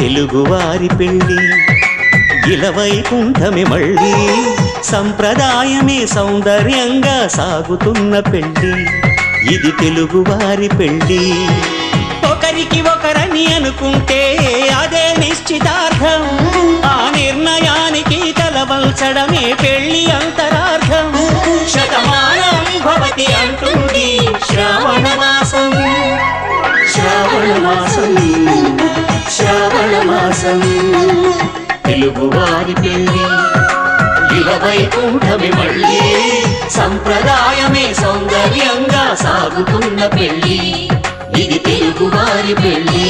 తెలుగువారి పెళ్ళి ఇలవైకుంఠమే మళ్ళీ సంప్రదాయమే సౌందర్యంగా సాగుతున్న పెళ్ళి ఇది తెలుగువారి పెళ్ళి ఒకరికి ఒకరని అనుకుంటే అదే నిశ్చితార్థం ఆ నిర్ణయానికి తలవంచడమే పెళ్ళి అంతరార్థం శతమానం భవతి అంటుంది శ్రావణ మాసం శ్రావణ మాసం శ్రావణ మాసం తెలుగువారి పెళ్ళి ఇలవైకుంఠమే మళ్ళీ సంప్రదాయమే సౌందర్యంగా సాగుతున్న పెళ్ళి ఇది తెలుగువారి పెళ్ళి